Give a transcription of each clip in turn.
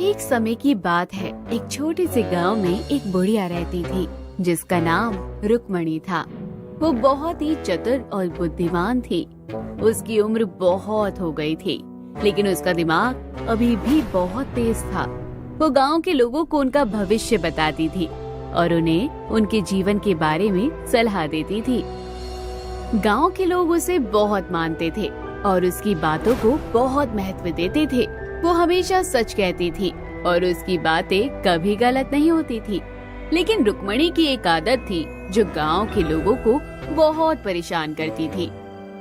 एक समय की बात है। एक छोटे से गांव में एक बुढ़िया रहती थी जिसका नाम रुक्मणी था। वो बहुत ही चतुर और बुद्धिमान थी। उसकी उम्र बहुत हो गई थी, लेकिन उसका दिमाग अभी भी बहुत तेज था। वो गांव के लोगों को उनका भविष्य बताती थी और उन्हें उनके जीवन के बारे में सलाह देती थी। गांव के लोग उसे बहुत मानते थे और उसकी बातों को बहुत महत्व देते थे। वो हमेशा सच कहती थी और उसकी बातें कभी गलत नहीं होती थी। लेकिन रुक्मणी की एक आदत थी जो गांव के लोगों को बहुत परेशान करती थी।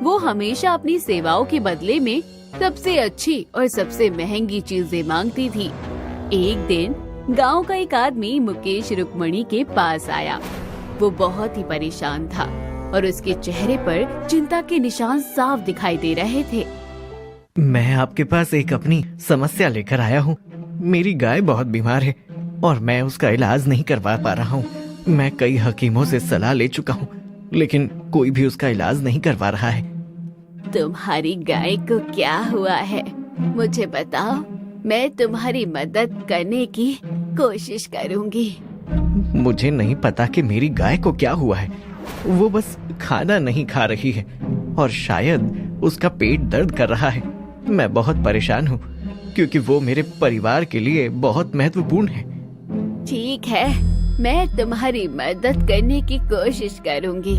वो हमेशा अपनी सेवाओं के बदले में सबसे अच्छी और सबसे महंगी चीजें मांगती थी। एक दिन गांव का एक आदमी मुकेश रुक्मणी के पास आया। वो बहुत ही परेशान था और उसके चेहरे पर चिंता के निशान साफ दिखाई दे रहे थे। मैं आपके पास एक अपनी समस्या लेकर आया हूँ। मेरी गाय बहुत बीमार है और मैं उसका इलाज नहीं करवा पा रहा हूँ। मैं कई हकीमों से सलाह ले चुका हूँ, लेकिन कोई भी उसका इलाज नहीं करवा रहा है। तुम्हारी गाय को क्या हुआ है, मुझे बताओ। मैं तुम्हारी मदद करने की कोशिश करूँगी। मुझे नहीं पता कि मेरी गाय को क्या हुआ है। वो बस खाना नहीं खा रही है और शायद उसका पेट दर्द कर रहा है। मैं बहुत परेशान हूँ क्योंकि वो मेरे परिवार के लिए बहुत महत्वपूर्ण है। ठीक है, मैं तुम्हारी मदद करने की कोशिश करूँगी,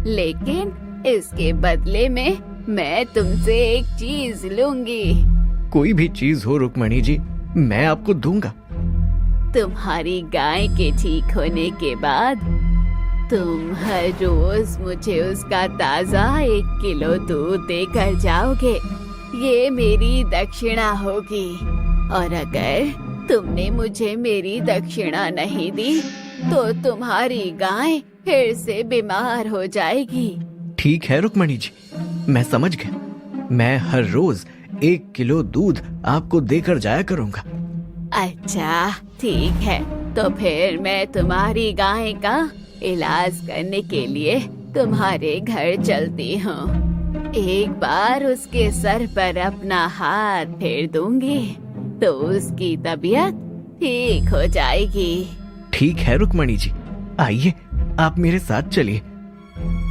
लेकिन इसके बदले में मैं तुमसे एक चीज लूँगी। कोई भी चीज हो रुक्मणी जी, मैं आपको दूंगा। तुम्हारी गाय के ठीक होने के बाद तुम हर रोज मुझे उसका ताज़ा 1 किलो दूध देकर जाओगे। ये मेरी दक्षिणा होगी और अगर तुमने मुझे मेरी दक्षिणा नहीं दी तो तुम्हारी गाय फिर से बीमार हो जाएगी। ठीक है रुक्मणी जी, मैं समझ गया। मैं हर रोज 1 किलो दूध आपको देकर जाया करूंगा। अच्छा ठीक है, तो फिर मैं तुम्हारी गाय का इलाज करने के लिए तुम्हारे घर चलती हूँ। एक बार उसके सर पर अपना हाथ फेर दूंगी तो उसकी तबीयत ठीक हो जाएगी। ठीक है रुक्मणी जी, आइए आप मेरे साथ चलिए।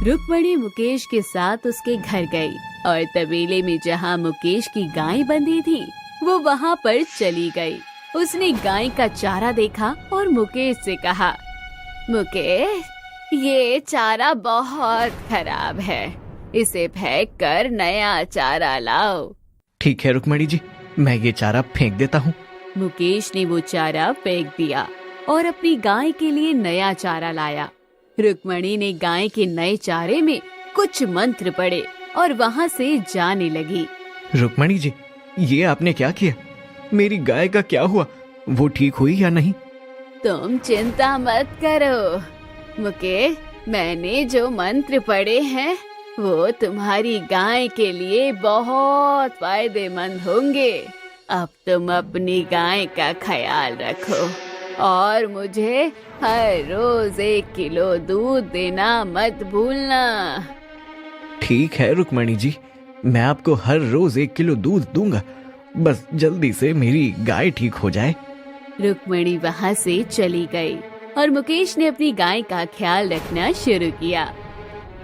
रुक्मणी मुकेश के साथ उसके घर गई और तबेले में जहाँ मुकेश की गाय बंधी थी वो वहाँ पर चली गई। उसने गाय का चारा देखा और मुकेश से कहा, मुकेश, ये चारा बहुत खराब है, इसे फेंक कर नया चारा लाओ। ठीक है रुक्मणी जी, मैं ये चारा फेंक देता हूँ। मुकेश ने वो चारा फेंक दिया और अपनी गाय के लिए नया चारा लाया। रुक्मणी ने गाय के नए चारे में कुछ मंत्र पढ़े और वहाँ से जाने लगी। रुक्मणी जी, ये आपने क्या किया? मेरी गाय का क्या हुआ? वो ठीक हुई या नहीं? तुम चिंता मत करो मुकेश, मैंने जो मंत्र पढ़े हैं वो तुम्हारी गाय के लिए बहुत फायदेमंद होंगे। अब तुम अपनी गाय का ख्याल रखो और मुझे हर रोज 1 किलो दूध देना मत भूलना। ठीक है रुक्मणी जी, मैं आपको हर रोज 1 किलो दूध दूंगा। बस जल्दी से मेरी गाय ठीक हो जाए। रुक्मणी वहाँ से चली गई और मुकेश ने अपनी गाय का ख्याल रखना शुरू किया।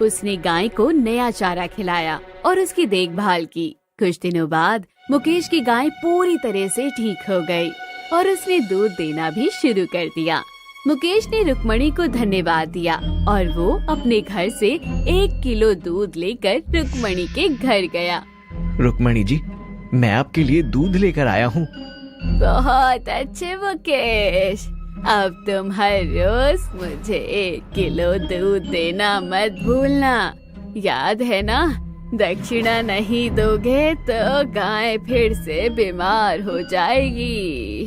उसने गाय को नया चारा खिलाया और उसकी देखभाल की। कुछ दिनों बाद मुकेश की गाय पूरी तरह से ठीक हो गई और उसने दूध देना भी शुरू कर दिया। मुकेश ने रुक्मणी को धन्यवाद दिया और वो अपने घर से 1 किलो दूध लेकर रुक्मणी के घर गया। रुक्मणी जी, मैं आपके लिए दूध लेकर आया हूँ। बहुत अच्छे मुकेश, अब तुम हर रोज मुझे 1 किलो दूध देना मत भूलना। याद है ना, दक्षिणा नहीं दोगे तो गाय फिर से बीमार हो जाएगी।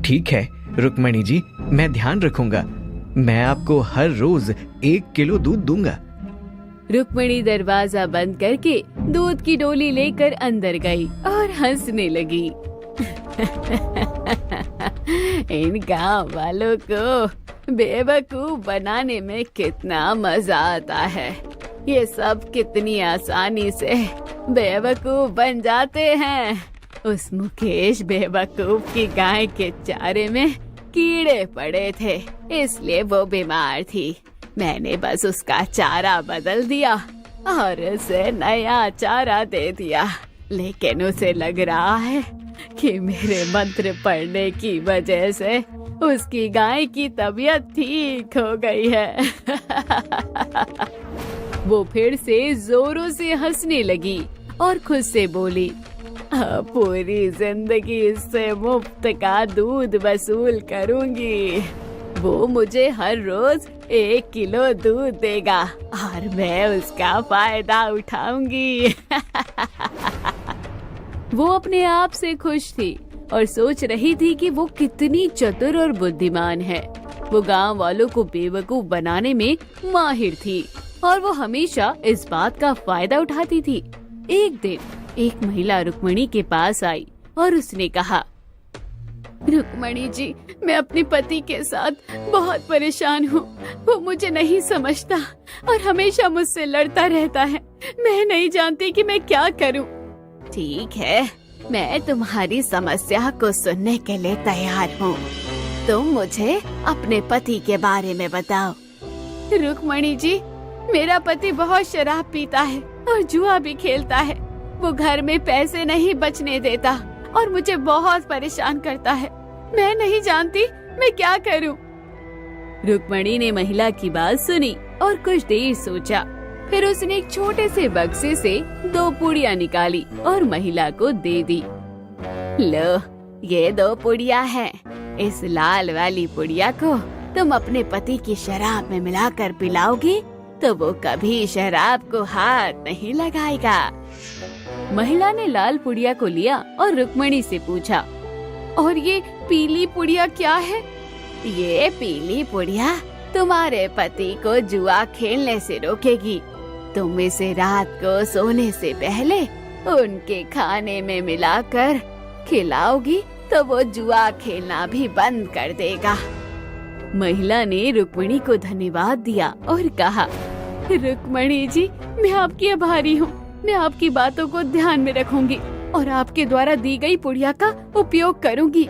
ठीक है रुक्मणी जी, मैं ध्यान रखूंगा। मैं आपको हर रोज 1 किलो दूध दूंगा। रुक्मणी दरवाजा बंद करके दूध की डोली लेकर अंदर गई और हंसने लगी। इन गांव वालों को बेवकूफ बनाने में कितना मजा आता है। ये सब कितनी आसानी से बेवकूफ बन जाते हैं। उस मुकेश बेवकूफ की गाय के चारे में कीड़े पड़े थे, इसलिए वो बीमार थी। मैंने बस उसका चारा बदल दिया और उसे नया चारा दे दिया। लेकिन उसे लग रहा है कि मेरे मंत्र पढ़ने की वजह से उसकी गाय की तबीयत ठीक हो गई है। वो फिर से जोरों से हंसने लगी और खुद से बोली, पूरी जिंदगी इससे मुफ्त का दूध वसूल करूंगी। वो मुझे हर रोज 1 किलो दूध देगा और मैं उसका फायदा उठाऊंगी। वो अपने आप से खुश थी और सोच रही थी कि वो कितनी चतुर और बुद्धिमान है। वो गांव वालों को बेवकूफ बनाने में माहिर थी और वो हमेशा इस बात का फायदा उठाती थी। एक दिन एक महिला रुक्मणी के पास आई और उसने कहा, रुक्मणी जी, मैं अपने पति के साथ बहुत परेशान हूँ। वो मुझे नहीं समझता और हमेशा मुझसे लड़ता रहता है। मैं नहीं जानती कि मैं क्या करूँ। ठीक है, मैं तुम्हारी समस्या को सुनने के लिए तैयार हूँ। तुम मुझे अपने पति के बारे में बताओ। रुक्मणी जी, मेरा पति बहुत शराब पीता है और जुआ भी खेलता है। वो घर में पैसे नहीं बचने देता और मुझे बहुत परेशान करता है। मैं नहीं जानती मैं क्या करूं। रुक्मणी ने महिला की बात सुनी और कुछ देर सोचा। फिर उसने एक छोटे से बक्से से 2 पुड़िया निकाली और महिला को दे दी। लो, ये 2 पुड़िया हैं। इस लाल वाली पुड़िया को तुम अपने पति की शराब में मिलाकर पिलाओगी तो वो कभी शराब को हाथ नहीं लगाएगा। महिला ने लाल पुड़िया को लिया और रुक्मणी से पूछा, और ये पीली पुड़िया क्या है? ये पीली पुड़िया तुम्हारे पति को जुआ खेलने से रोकेगी। तुम इसे रात को सोने से पहले उनके खाने में मिलाकर खिलाओगी तो वो जुआ खेलना भी बंद कर देगा। महिला ने रुक्मणी को धन्यवाद दिया और कहा, रुक्मणी जी, मैं आपकी आभारी हूँ। मैं आपकी बातों को ध्यान में रखूंगी और आपके द्वारा दी गई पुड़िया का उपयोग करूंगी।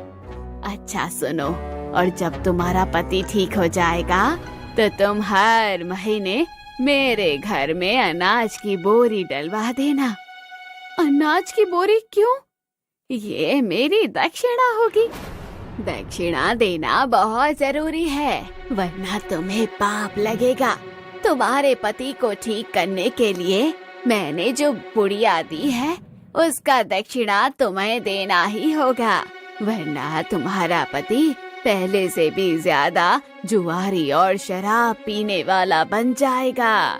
अच्छा सुनो, और जब तुम्हारा पति ठीक हो जाएगा तो तुम हर महीने मेरे घर में अनाज की बोरी डलवा देना। अनाज की बोरी क्यों? ये मेरी दक्षिणा होगी। दक्षिणा देना बहुत जरूरी है, वरना तुम्हें पाप लगेगा। तुम्हारे पति को ठीक करने के लिए मैंने जो पुड़िया दी है उसका दक्षिणा तुम्हें देना ही होगा, वरना तुम्हारा पति पहले से भी ज्यादा जुआरी और शराब पीने वाला बन जाएगा।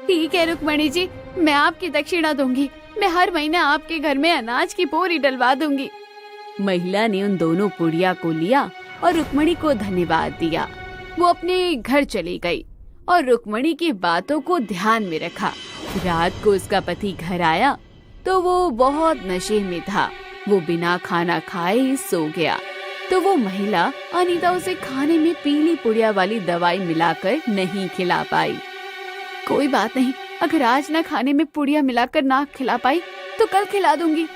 ठीक है रुक्मणी जी, मैं आपकी दक्षिणा दूंगी। मैं हर महीने आपके घर में अनाज की बोरी डलवा दूंगी। महिला ने उन दोनों पुड़िया को लिया और रुक्मणी को धन्यवाद दिया। वो अपने घर चली गई और रुक्मणी की बातों को ध्यान में रखा। रात को उसका पति घर आया तो वो बहुत नशे में था। वो बिना खाना खाए ही सो गया। तो वो महिला अनीता उसे खाने में पीली पुड़िया वाली दवाई मिलाकर नहीं खिला पाई। कोई बात नहीं, अगर आज न खाने में पुड़िया मिलाकर ना खिला पाई तो कल खिला दूंगी।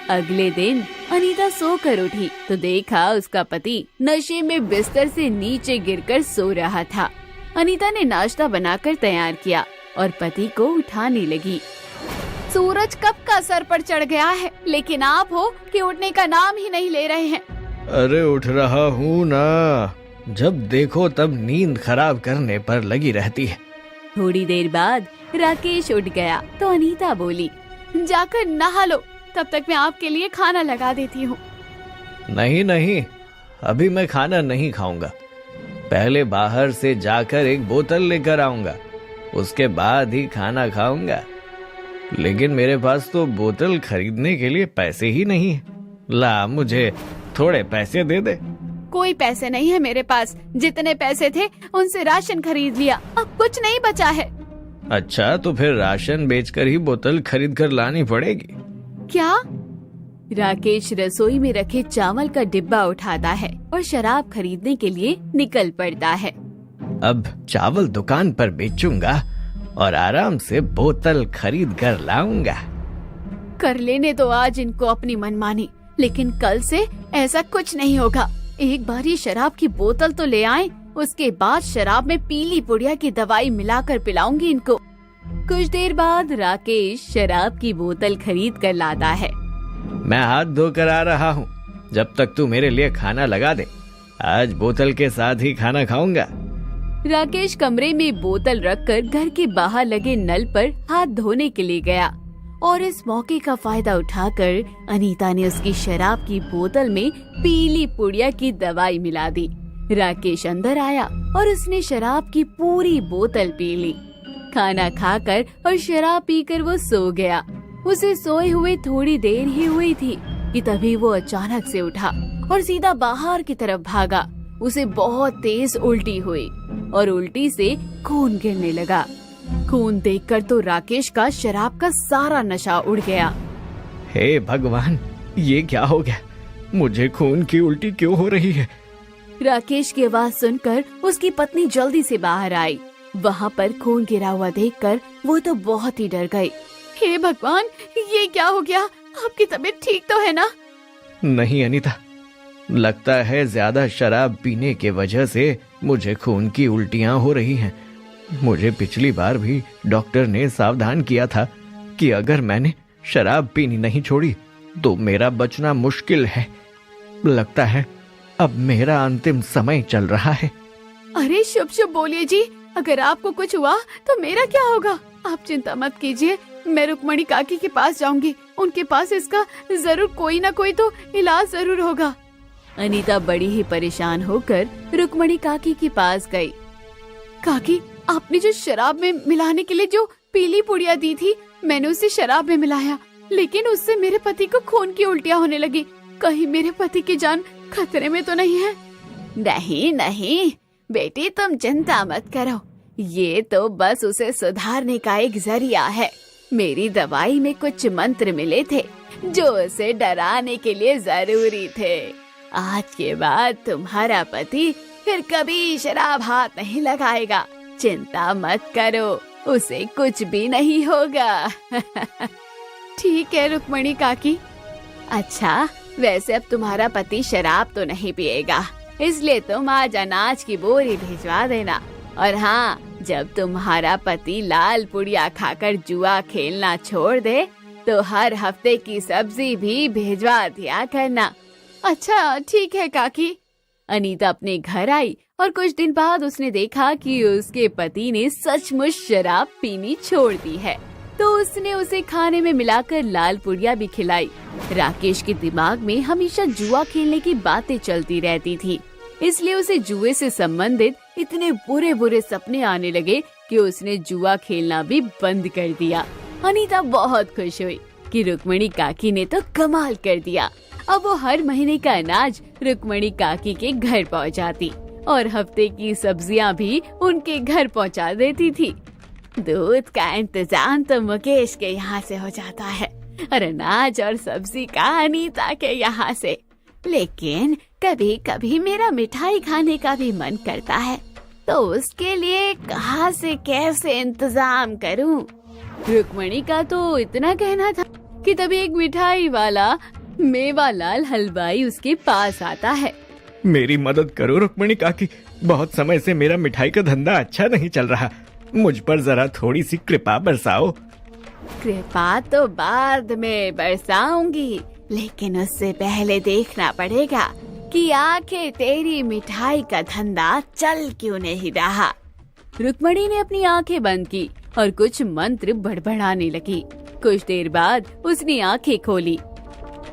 अगले दिन अनीता सोकर उठी तो देखा उसका पति नशे में बिस्तर से नीचे गिरकर सो रहा था। अनीता ने नाश्ता बनाकर तैयार किया और पति को उठाने लगी। सूरज कब का सर पर चढ़ गया है, लेकिन आप हो कि उठने का नाम ही नहीं ले रहे हैं। अरे उठ रहा हूँ ना, जब देखो तब नींद खराब करने पर लगी रहती है। थोड़ी देर बाद राकेश उठ गया तो अनीता बोली, जाकर नहा लो, तब तक मैं आपके लिए खाना लगा देती हूँ। नहीं नहीं, अभी मैं खाना नहीं खाऊंगा। पहले बाहर से जाकर एक बोतल लेकर आऊंगा, उसके बाद ही खाना खाऊंगा। लेकिन मेरे पास तो बोतल खरीदने के लिए पैसे ही नहीं है। ला, मुझे थोड़े पैसे दे दे। कोई पैसे नहीं है मेरे पास। जितने पैसे थे उनसे राशन खरीद लिया, अब कुछ नहीं बचा है। अच्छा, तो फिर राशन बेचकर ही बोतल खरीद कर लानी पड़ेगी। क्या? राकेश रसोई में रखे चावल का डिब्बा उठाता है और शराब खरीदने के लिए निकल पड़ता है। अब चावल दुकान पर बेचूंगा और आराम से बोतल खरीद कर लाऊंगा। कर लेने तो आज इनको अपनी मनमानी, लेकिन कल से ऐसा कुछ नहीं होगा। एक बार ये शराब की बोतल तो ले आए, उसके बाद शराब में पीली पुड़िया की दवाई मिलाकर पिलाऊंगी इनको। कुछ देर बाद राकेश शराब की बोतल खरीद कर लाता है। मैं हाथ धोकर आ रहा हूँ, जब तक तू मेरे लिए खाना लगा दे। आज बोतल के साथ ही खाना खाऊंगा। राकेश कमरे में बोतल रखकर घर के बाहर लगे नल पर हाथ धोने के लिए गया और इस मौके का फायदा उठाकर अनीता ने उसकी शराब की बोतल में पीली पुड़िया की दवाई मिला दी। राकेश अंदर आया और उसने शराब की पूरी बोतल पी ली। खाना खाकर और शराब पीकर वो सो गया। उसे सोए हुए थोड़ी देर ही हुई थी कि तभी वो अचानक से उठा और सीधा बाहर की तरफ भागा। उसे बहुत तेज उल्टी हुई और उल्टी से खून गिरने लगा। खून देखकर तो राकेश का शराब का सारा नशा उड़ गया। हे भगवान, ये क्या हो गया? मुझे खून की उल्टी क्यों हो रही है? राकेश की आवाज सुनकर उसकी पत्नी जल्दी से बाहर आई। वहाँ पर खून गिरा हुआ देखकर वो तो बहुत ही डर गई। हे भगवान, ये क्या हो गया? आपकी तबीयत ठीक तो है ना? नहीं अनीता, लगता है ज्यादा शराब पीने के वजह से मुझे खून की उल्टियां हो रही हैं। मुझे पिछली बार भी डॉक्टर ने सावधान किया था कि अगर मैंने शराब पीनी नहीं छोड़ी तो मेरा बचना मुश्किल है। लगता है अब मेरा अंतिम समय चल रहा है। अरे शुभ शुभ बोलिए जी, अगर आपको कुछ हुआ तो मेरा क्या होगा? आप चिंता मत कीजिए, मैं रुक्मणी काकी के पास जाऊंगी। उनके पास इसका जरूर कोई ना कोई तो इलाज जरूर होगा। अनीता बड़ी ही परेशान होकर रुक्मणी काकी के पास गई। काकी, आपने जो शराब में मिलाने के लिए जो पीली पुड़िया दी थी, मैंने उसे शराब में मिलाया, लेकिन उससे मेरे पति को खून की उल्टियाँ होने लगी। कहीं मेरे पति की जान खतरे में तो नहीं है? नहीं नहीं बेटी, तुम चिंता मत करो, ये तो बस उसे सुधारने का एक जरिया है। मेरी दवाई में कुछ मंत्र मिले थे जो उसे डराने के लिए जरूरी थे। आज के बाद तुम्हारा पति फिर कभी शराब हाथ नहीं लगाएगा। चिंता मत करो, उसे कुछ भी नहीं होगा। ठीक है रुक्मणी काकी। अच्छा, वैसे अब तुम्हारा पति शराब तो नहीं पिएगा, इसलिए तुम आज अनाज की बोरी भिजवा देना। और हाँ, जब तुम्हारा पति लाल पुड़िया खाकर जुआ खेलना छोड़ दे तो हर हफ्ते की सब्जी भी भिजवा दिया करना। अच्छा ठीक है काकी। अनीता अपने घर आई और कुछ दिन बाद उसने देखा कि उसके पति ने सचमुच शराब पीनी छोड़ दी है, तो उसने उसे खाने में मिलाकर लाल पुड़िया भी खिलाई। राकेश के दिमाग में हमेशा जुआ खेलने की बातें चलती रहती थी, इसलिए उसे जुए से संबंधित इतने बुरे बुरे सपने आने लगे कि उसने जुआ खेलना भी बंद कर दिया। अनीता बहुत खुश हुई कि रुक्मणी काकी ने तो कमाल कर दिया। अब वो हर महीने का अनाज रुक्मणी काकी के घर पहुंचाती और हफ्ते की सब्जियां भी उनके घर पहुंचा देती थी। दूध का इंतजाम तो मुकेश के यहाँ से हो जाता है और अनाज और सब्जी का अनीता के यहाँ से। लेकिन कभी कभी मेरा मिठाई खाने का भी मन करता है, तो उसके लिए कहाँ से कैसे इंतजाम करूँ? रुक्मणी का तो इतना कहना था कि तभी एक मिठाई वाला मेवालाल हलवाई उसके पास आता है। मेरी मदद करो रुक्मणी काकी, बहुत समय से मेरा मिठाई का धंधा अच्छा नहीं चल रहा, मुझ पर जरा थोड़ी सी कृपा बरसाओ। कृपा तो बाद में बरसाऊंगी, लेकिन उससे पहले देखना पड़ेगा कि आखिर तेरी मिठाई का धंधा चल क्यों नहीं रहा। रुक्मणी ने अपनी आंखें बंद की और कुछ मंत्र बड़बड़ाने लगी। कुछ देर बाद उसने आंखें खोली।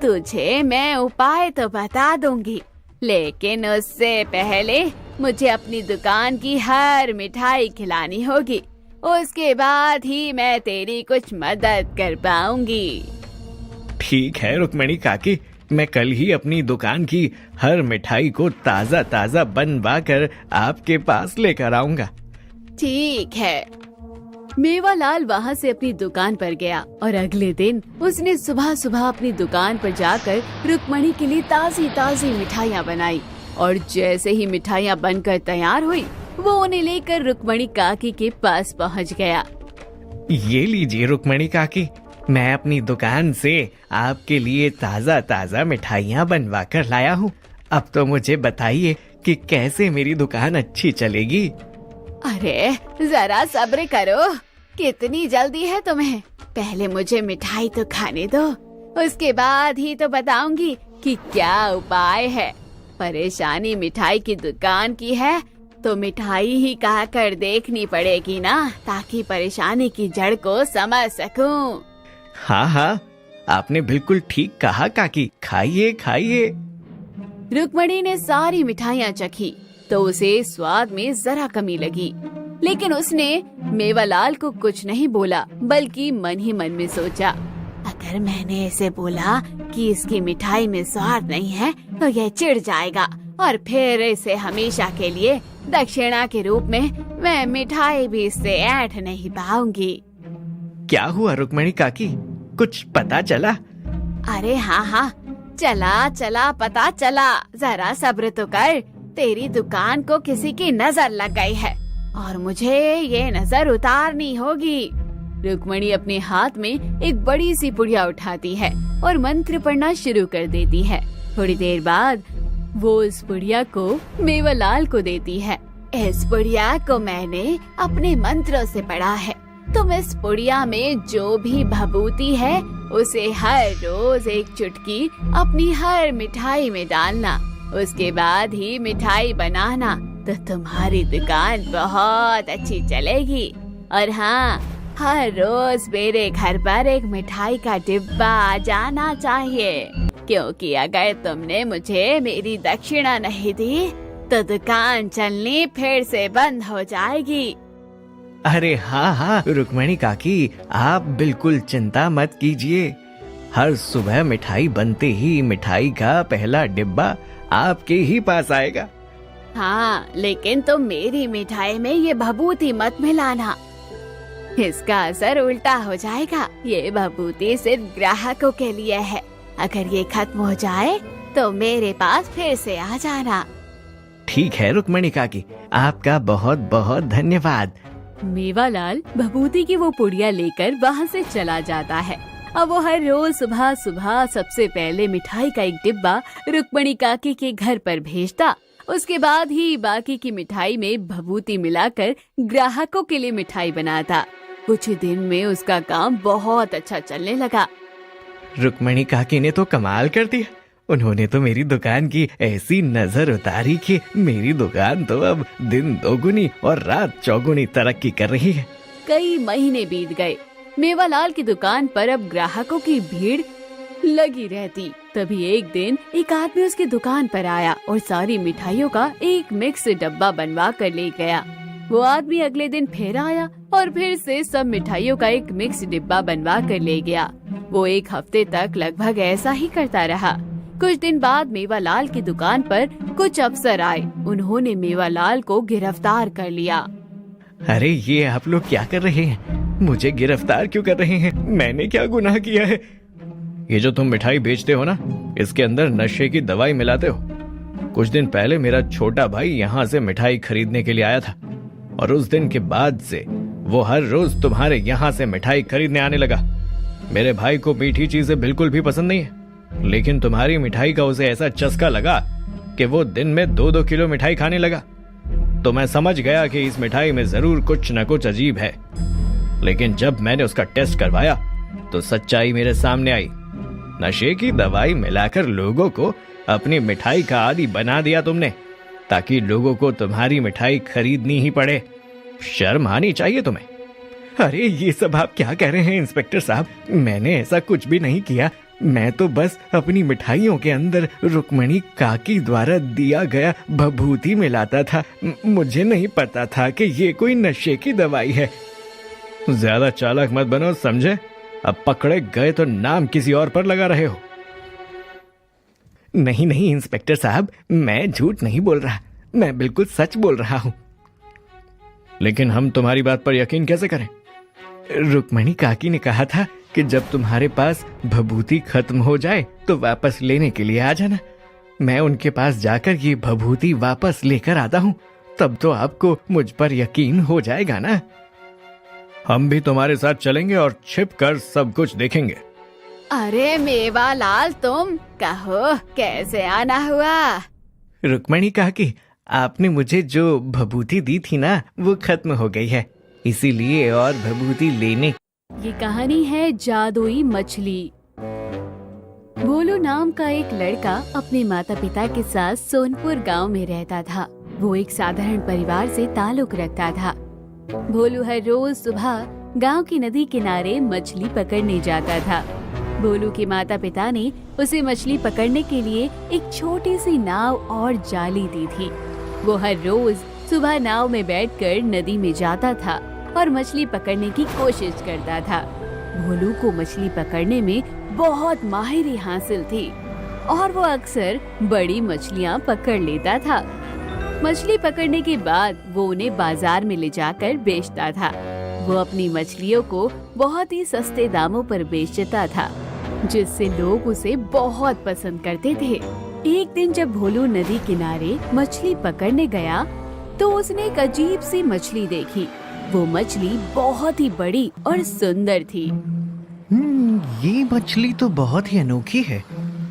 तुझे मैं उपाय तो बता दूंगी, लेकिन उससे पहले मुझे अपनी दुकान की हर मिठाई खिलानी होगी, उसके बाद ही मैं तेरी कुछ मदद कर पाऊंगी। ठीक है रुक्मणी काकी, मैं कल ही अपनी दुकान की हर मिठाई को ताजा ताजा बनवा कर आपके पास लेकर आऊंगा। ठीक है। मेवालाल वहाँ से अपनी दुकान पर गया और अगले दिन उसने सुबह सुबह अपनी दुकान पर जाकर रुक्मणी के लिए ताजी ताजी मिठाइयाँ बनाई और जैसे ही मिठाइयाँ बनकर तैयार हुई, वो उन्हें लेकर रुक्मणी काकी के पास पहुँच गया। ये लीजिए रुक्मणी काकी, मैं अपनी दुकान से आपके लिए ताजा ताजा मिठाइयाँ बनवा कर लाया हूँ। अब तो मुझे बताइए कि कैसे मेरी दुकान अच्छी चलेगी। अरे जरा सब्र करो, कितनी जल्दी है तुम्हें? पहले मुझे मिठाई तो खाने दो, उसके बाद ही तो बताऊंगी कि क्या उपाय है। परेशानी मिठाई की दुकान की है तो मिठाई ही खा कर देखनी पड़ेगी ना, ताकि परेशानी की जड़ को समझ सकूं। हाँ हाँ, आपने बिल्कुल ठीक कहा काकी, खाइए खाइए। रुक्मणी ने सारी मिठाइयाँ चखी तो उसे स्वाद में जरा कमी लगी, लेकिन उसने मेवालाल को कुछ नहीं बोला, बल्कि मन ही मन में सोचा, अगर मैंने इसे बोला कि इसकी मिठाई में स्वाद नहीं है तो यह चिढ़ जाएगा और फिर इसे हमेशा के लिए दक्षिणा के रूप में मैं मिठाई भी इससे ऐंठ नहीं पाऊंगी। क्या हुआ रुक्मणी काकी, कुछ पता चला? अरे हाँ, चला चला पता चला, जरा सब्र तो कर। तेरी दुकान को किसी की नजर लग गई है और मुझे ये नजर उतारनी होगी। रुक्मणी अपने हाथ में एक बड़ी सी पुड़िया उठाती है और मंत्र पढ़ना शुरू कर देती है। थोड़ी देर बाद वो उस पुड़िया को मेवालाल को देती है। इस पुड़िया को मैंने अपने मंत्रों से पढ़ा है। तुम इस पुड़िया में जो भी भभूति है उसे हर रोज एक चुटकी अपनी हर मिठाई में डालना, उसके बाद ही मिठाई बनाना, तो तुम्हारी दुकान बहुत अच्छी चलेगी। और हाँ, हर रोज मेरे घर पर एक मिठाई का डिब्बा आ जाना चाहिए, क्योंकि अगर तुमने मुझे मेरी दक्षिणा नहीं दी तो दुकान चलनी फिर से बंद हो जाएगी। अरे हाँ हाँ रुक्मणी काकी, आप बिल्कुल चिंता मत कीजिए। हर सुबह मिठाई बनते ही मिठाई का पहला डिब्बा आपके ही पास आएगा। हाँ, लेकिन तुम मेरी मिठाई में ये भभूति मत मिलाना, इसका असर उल्टा हो जाएगा। ये भभूति सिर्फ ग्राहकों के लिए है, अगर ये खत्म हो जाए तो मेरे पास फिर से आ जाना। ठीक है रुक्मणी काकी, आपका बहुत बहुत धन्यवाद। मेवालाल भभूति की वो पुड़िया लेकर वहाँ से चला जाता है। अब वो हर रोज सुबह सुबह सबसे पहले मिठाई का एक डिब्बा रुक्मणी काकी के घर पर भेजता। उसके बाद ही बाकी की मिठाई में भभूति मिलाकर ग्राहकों के लिए मिठाई बनाता। कुछ दिन में उसका काम बहुत अच्छा चलने लगा। रुक्मणी काकी ने तो कमाल कर दिया। उन्होंने तो मेरी दुकान की ऐसी नजर उतारी कि मेरी दुकान तो अब दिन दोगुनी और रात चौगुनी तरक्की कर रही है। कई महीने बीत गए। मेवालाल की दुकान पर अब ग्राहकों की भीड़ लगी रहती। तभी एक दिन एक आदमी उसकी दुकान पर आया और सारी मिठाइयों का एक मिक्स डब्बा बनवा कर ले गया। वो आदमी अगले दिन फिर आया और फिर से सब मिठाइयों का एक मिक्स डिब्बा बनवा कर ले गया। वो एक हफ्ते तक लगभग ऐसा ही करता रहा। कुछ दिन बाद मेवालाल की दुकान पर कुछ अफसर आए। उन्होंने मेवालाल को गिरफ्तार कर लिया। अरे ये आप लोग क्या कर रहे हैं? मुझे गिरफ्तार क्यों कर रहे हैं? मैंने क्या गुनाह किया है? ये जो तुम मिठाई बेचते हो ना, इसके अंदर नशे की दवाई मिलाते हो। कुछ दिन पहले मेरा छोटा भाई यहाँ से मिठाई खरीदने के लिए आया था और उस दिन के बाद से वो हर रोज तुम्हारे यहाँ से मिठाई खरीदने आने लगा। मेरे भाई को मीठी चीजें बिल्कुल भी पसंद नहीं है, लेकिन तुम्हारी मिठाई का उसे ऐसा चस्का लगा कि वो दिन में 2-2 किलो मिठाई खाने लगा। तो मैं समझ गया कि इस मिठाई में जरूर कुछ न कुछ अजीब है। लेकिन जब मैंने उसका टेस्ट करवाया तो सच्चाई मेरे सामने आई। नशे की दवाई मिलाकर लोगों को अपनी मिठाई का आदी बना दिया तुमने, ताकि लोगों को तुम्हारी मिठाई खरीदनी ही पड़े। शर्म आनी चाहिए तुम्हें। अरे ये सब आप क्या कह रहे हैं इंस्पेक्टर साहब? मैंने ऐसा कुछ भी नहीं किया। मैं तो बस अपनी मिठाइयों के अंदर रुक्मणी काकी द्वारा दिया गया भभूति मिलाता था। मुझे नहीं पता था कि ये कोई नशे की दवाई है। ज्यादा चालाक मत बनो, समझे? अब पकड़े गए तो नाम किसी और पर लगा रहे हो। नहीं नहीं इंस्पेक्टर साहब, मैं झूठ नहीं बोल रहा, मैं बिल्कुल सच बोल रहा हूँ। लेकिन हम तुम्हारी बात पर यकीन कैसे करें? रुक्मणी काकी ने कहा था कि जब तुम्हारे पास भभूति खत्म हो जाए तो वापस लेने के लिए आ जाना। मैं उनके पास जाकर ये भभूति वापस लेकर आता हूँ, तब तो आपको मुझ पर यकीन हो जाएगा ना। हम भी तुम्हारे साथ चलेंगे और छिप कर सब कुछ देखेंगे। अरे मेवालाल, तुम कहो कैसे आना हुआ? रुक्मणी काकी, आपने मुझे जो भभूति दी थी ना, वो खत्म हो गई है, इसीलिए और भभूति लेने। ये कहानी है जादुई मछली। भोलू नाम का एक लड़का अपने माता पिता के साथ सोनपुर गांव में रहता था। वो एक साधारण परिवार से ताल्लुक रखता था। भोलू हर रोज सुबह गांव की नदी किनारे मछली पकड़ने जाता था। भोलू के माता पिता ने उसे मछली पकड़ने के लिए एक छोटी सी नाव और जाली दी थी। वो हर रोज सुबह नाव में बैठकर नदी में जाता था और मछली पकड़ने की कोशिश करता था। भोलू को मछली पकड़ने में बहुत माहिरी हासिल थी और वो अक्सर बड़ी मछलियाँ पकड़ लेता था। मछली पकड़ने के बाद वो उन्हें बाजार में ले जाकर बेचता था। वो अपनी मछलियों को बहुत ही सस्ते दामों पर बेचता था, जिससे लोग उसे बहुत पसंद करते थे। एक दिन जब भोलू नदी किनारे मछली पकड़ने गया तो उसने एक अजीब सी मछली देखी। वो मछली बहुत ही बड़ी और सुंदर थी। ये मछली तो बहुत ही अनोखी है,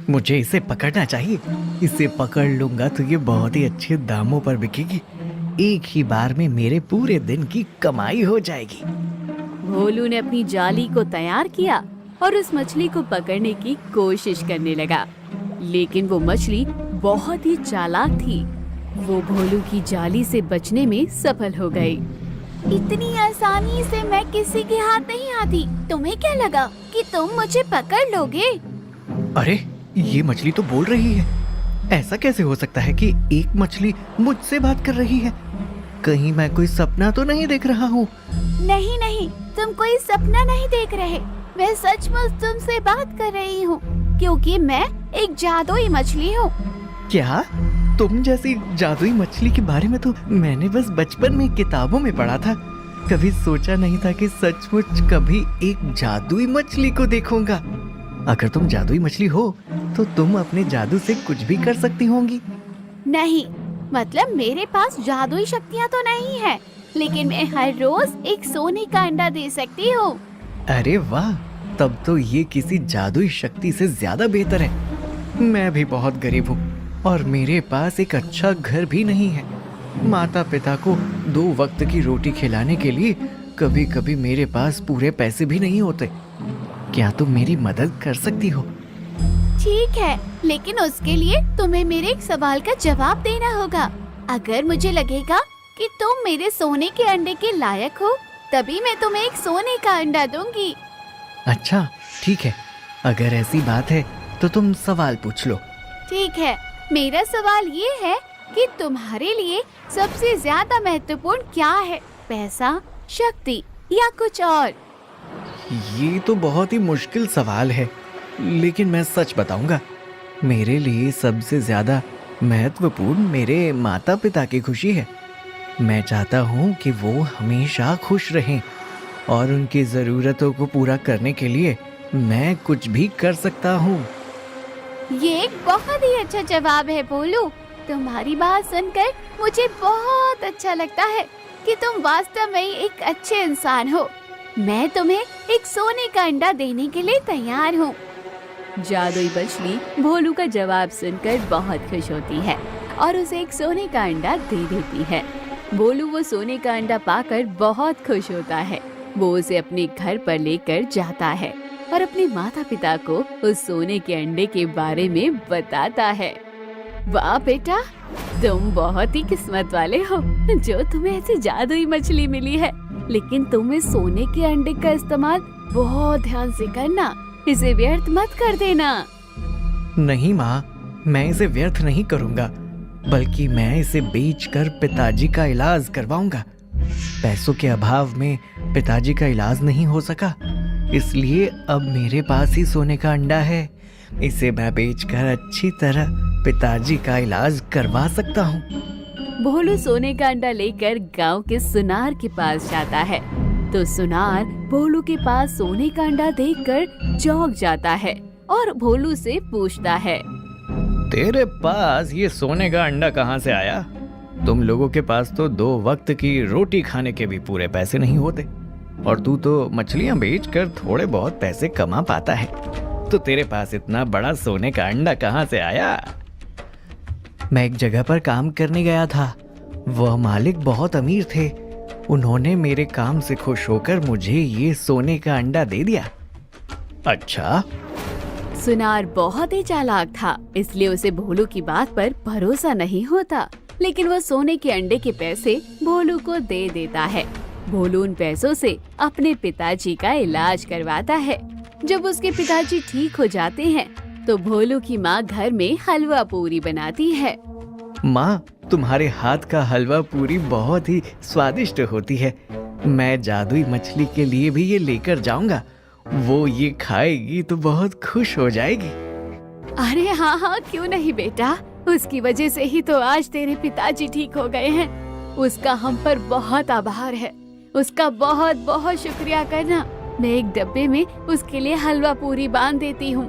मुझे इसे पकड़ना चाहिए। इसे पकड़ लूंगा तो ये बहुत ही अच्छे दामों पर बिकेगी। एक ही बार में मेरे पूरे दिन की कमाई हो जाएगी। भोलू ने अपनी जाली को तैयार किया और उस मछली को पकड़ने की कोशिश करने लगा, लेकिन वो मछली बहुत ही चालाक थी। वो भोलू की जाली से बचने में सफल हो गई। इतनी आसानी से मैं किसी के हाथ नहीं आती। तुम्हें क्या लगा कि तुम मुझे पकड़ लोगे? अरे, ये मछली तो बोल रही है। ऐसा कैसे हो सकता है कि एक मछली मुझसे बात कर रही है? कहीं मैं कोई सपना तो नहीं देख रहा हूँ? नहीं नहीं, तुम कोई सपना नहीं देख रहे। मैं सचमुच तुमसे बात कर रही हूँ, क्योंकि मैं एक जादुई मछली हूँ। क्या? तुम जैसी जादुई मछली के बारे में तो मैंने बस बचपन में किताबों में पढ़ा था। कभी सोचा नहीं था कि सचमुच कभी एक जादुई मछली को देखूंगा। अगर तुम जादुई मछली हो तो तुम अपने जादू से कुछ भी कर सकती होंगी। नहीं, मतलब मेरे पास जादुई शक्तियाँ तो नहीं है, लेकिन मैं हर रोज एक सोने का अंडा दे सकती हूँ। अरे वाह, तब तो ये किसी जादुई शक्ति से ज्यादा बेहतर है। मैं भी बहुत गरीब हूँ और मेरे पास एक अच्छा घर भी नहीं है। माता पिता को 2 वक्त की रोटी खिलाने के लिए कभी कभी मेरे पास पूरे पैसे भी नहीं होते। क्या तुम मेरी मदद कर सकती हो? ठीक है, लेकिन उसके लिए तुम्हें मेरे एक सवाल का जवाब देना होगा। अगर मुझे लगेगा कि तुम मेरे सोने के अंडे के लायक हो, तभी मैं तुम्हें एक सोने का अंडा दूंगी। अच्छा, ठीक है। अगर ऐसी बात है तो तुम सवाल पूछ लो। ठीक है, मेरा सवाल ये है कि तुम्हारे लिए सबसे ज्यादा महत्वपूर्ण क्या है? पैसा, शक्ति या कुछ और? ये तो बहुत ही मुश्किल सवाल है, लेकिन मैं सच बताऊंगा। मेरे लिए सबसे ज्यादा महत्वपूर्ण मेरे माता पिता की खुशी है। मैं चाहता हूँ कि वो हमेशा खुश रहें और उनकी ज़रूरतों को पूरा करने के लिए मैं कुछ भी कर सकता हूँ। ये एक बहुत ही अच्छा जवाब है भोलू। तुम्हारी बात सुनकर मुझे बहुत अच्छा लगता है कि तुम वास्तव में एक अच्छे इंसान हो। मैं तुम्हें एक सोने का अंडा देने के लिए तैयार हूँ। जादुई मछली भोलू का जवाब सुनकर बहुत खुश होती है और उसे एक सोने का अंडा दे देती है। भोलू वो सोने का अंडा पाकर बहुत खुश होता है। वो उसे अपने घर पर लेकर जाता है और अपने माता पिता को उस सोने के अंडे के बारे में बताता है। वाह बेटा, तुम बहुत ही किस्मत वाले हो जो तुम्हें ऐसी जादुई मछली मिली है। लेकिन तुम इस सोने के अंडे का इस्तेमाल बहुत ध्यान से करना, इसे व्यर्थ मत कर देना। नहीं माँ, मैं इसे व्यर्थ नहीं करूँगा, बल्कि मैं इसे बेचकर पिताजी का इलाज करवाऊंगा। पैसों के अभाव में पिताजी का इलाज नहीं हो सका, इसलिए अब मेरे पास ही सोने का अंडा है। इसे मैं बेचकर अच्छी तरह पिताजी का इलाज करवा सकता हूँ। भोलू सोने का अंडा लेकर गांव के सुनार के पास जाता है, तो सुनार भोलू के पास सोने का अंडा देखकर चौंक जाता है और भोलू से पूछता है, तेरे पास ये सोने का अंडा कहाँ से आया? तुम लोगों के पास तो 2 वक्त की रोटी खाने के भी पूरे पैसे नहीं होते। और तू तो मछलियां बेचकर थोड़े बहुत पैसे कमा पाता है, तो तेरे पास इतना बड़ा सोने का अंडा कहाँ से आया? मैं एक जगह पर काम करने गया था। वह मालिक बहुत अमीर थे। उन्होंने मेरे काम से खुश होकर मुझे ये सोने का अंडा दे दिया। अच्छा? सुनार बहुत ही चालाक था, इसलिए उसे भोलू की बात पर भरोसा नहीं होता, लेकिन वो सोने के अंडे के पैसे भोलू को दे देता है। भोलू उन पैसों से अपने पिताजी का इलाज करवाता है। जब उसके पिताजी ठीक हो जाते हैं, तो भोलू की माँ घर में हलवा पूरी बनाती है। माँ, तुम्हारे हाथ का हलवा पूरी बहुत ही स्वादिष्ट होती है। मैं जादुई मछली के लिए भी ये लेकर जाऊंगा। वो ये खाएगी तो बहुत खुश हो जाएगी। अरे हाँ हाँ, क्यों नहीं बेटा, उसकी वजह से ही तो आज तेरे पिताजी ठीक हो गए हैं। उसका हम पर बहुत आभार है। उसका बहुत बहुत शुक्रिया करना। मैं एक डब्बे में उसके लिए हलवा पूरी बांध देती हूँ।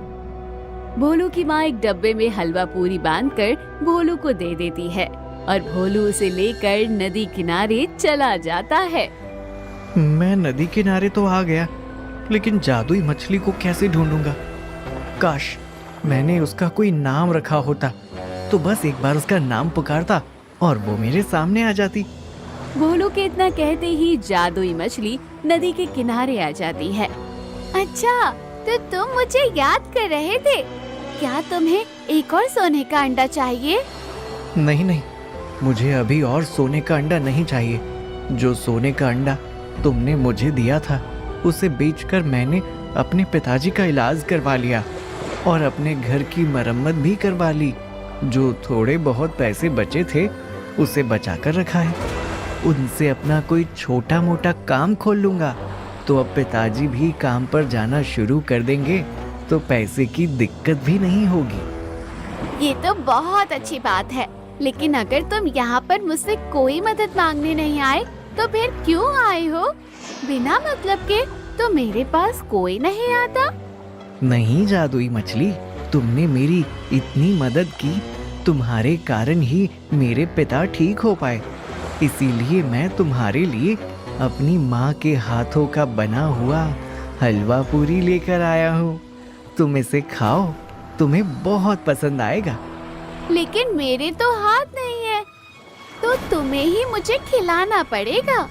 भोलू की माँ एक डब्बे में हलवा पूरी बांधकर भोलू को दे देती है और भोलू उसे लेकर नदी किनारे चला जाता है। मैं नदी किनारे तो आ गया, लेकिन जादुई मछली को कैसे ढूंढूंगा? काश मैंने उसका कोई नाम रखा होता, तो बस एक बार उसका नाम पुकारता और वो मेरे सामने आ जाती। भोलू के इतना कहते ही जादुई मछली नदी के किनारे आ जाती है। अच्छा, तो तुम मुझे याद कर रहे थे? क्या तुम्हें एक और सोने का अंडा चाहिए? नहीं नहीं, मुझे अभी और सोने का अंडा नहीं चाहिए। जो सोने का अंडा तुमने मुझे दिया था, उसे बेचकर मैंने अपने पिताजी का इलाज करवा लिया और अपने घर की मरम्मत भी करवा ली। जो थोड़े बहुत पैसे बचे थे, उसे बचाकर रखा है। उनसे अपना कोई छोटा मोटा काम खोल लूंगा, तो अब पिताजी भी काम पर जाना शुरू कर देंगे, तो पैसे की दिक्कत भी नहीं होगी। ये तो बहुत अच्छी बात है, लेकिन अगर तुम यहाँ पर मुझसे कोई मदद मांगने नहीं आए, तो फिर क्यों आए हो? बिना मतलब के तो मेरे पास कोई नहीं आता। नहीं जादुई मछली, तुमने मेरी इतनी मदद की, तुम्हारे कारण ही मेरे पिता ठीक हो पाए। इसीलिए मैं तुम्हारे लिए अपनी माँ के हाथों का बना हुआ हलवा पूरी लेकर आया हूँ। तुम इसे खाओ, तुम्हें बहुत पसंद आएगा। लेकिन मेरे तो हाथ नहीं है, तो तुम्हें ही मुझे खिलाना पड़ेगा।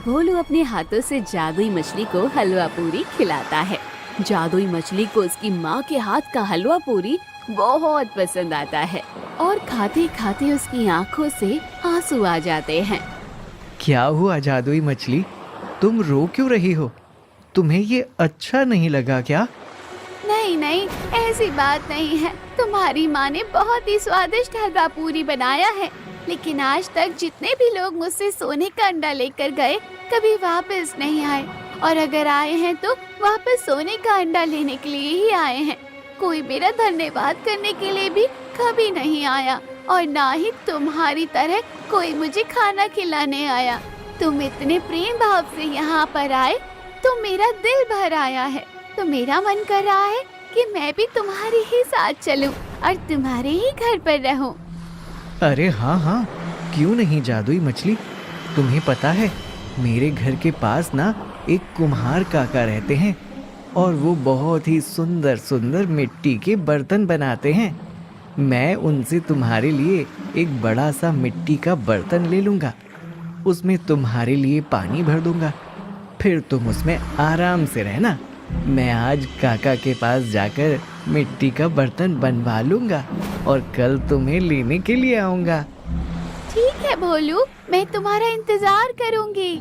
भोलू अपने हाथों से जादुई मछली को हलवा पूरी खिलाता है। जादुई मछली को उसकी माँ के हाथ का हलवा पूरी बहुत पसंद आता है और खाते खाते उसकी आंखों से आंसू आ जाते हैं। क्या हुआ जादुई मछली, तुम रो क्यों रही हो? तुम्हें ये अच्छा नहीं लगा क्या? नहीं नहीं, ऐसी बात नहीं है। तुम्हारी माँ ने बहुत ही स्वादिष्ट हलवा पूरी बनाया है, लेकिन आज तक जितने भी लोग मुझसे सोने का अंडा लेकर गए, कभी वापस नहीं आए, और अगर आए हैं तो वापस सोने का अंडा लेने के लिए ही आए हैं। कोई मेरा धन्यवाद करने के लिए भी कभी नहीं आया, और ना ही तुम्हारी तरह कोई मुझे खाना खिलाने आया। तुम इतने प्रेम भाव से यहाँ पर आए तो मेरा दिल भर आया है। तो मेरा मन कर रहा है कि मैं भी तुम्हारे ही साथ चलूं और तुम्हारे ही घर पर रहूं। अरे हाँ हाँ, क्यों नहीं जादुई मछली। तुम्हें पता है, मेरे घर के पास ना एक कुम्हार काका रहते हैं, और वो बहुत ही सुंदर सुंदर मिट्टी के बर्तन बनाते हैं। मैं उनसे तुम्हारे लिए एक बड़ा सा मिट्टी का बर्तन ले लूँगा, उसमें तुम्हारे लिए पानी भर दूँगा, फिर तुम उसमें आराम से रहना। मैं आज काका के पास जाकर मिट्टी का बर्तन बनवा लूँगा और कल तुम्हें लेने के लिए आऊँगा। ठीक है भोलू, मैं तुम्हारा इंतजार करूँगी।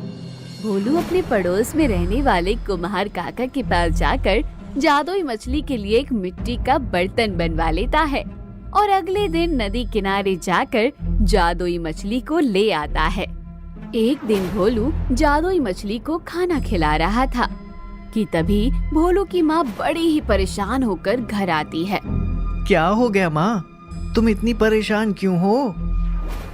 भोलू अपने पड़ोस में रहने वाले कुम्हार काका के पास जाकर जादुई मछली के लिए एक मिट्टी का बर्तन बनवा लेता है और अगले दिन नदी किनारे जाकर जादुई मछली को ले आता है। एक दिन भोलू जादुई मछली को खाना खिला रहा था कि तभी भोलू की माँ बड़ी ही परेशान होकर घर आती है। क्या हो गया माँ, तुम इतनी परेशान क्यों हो?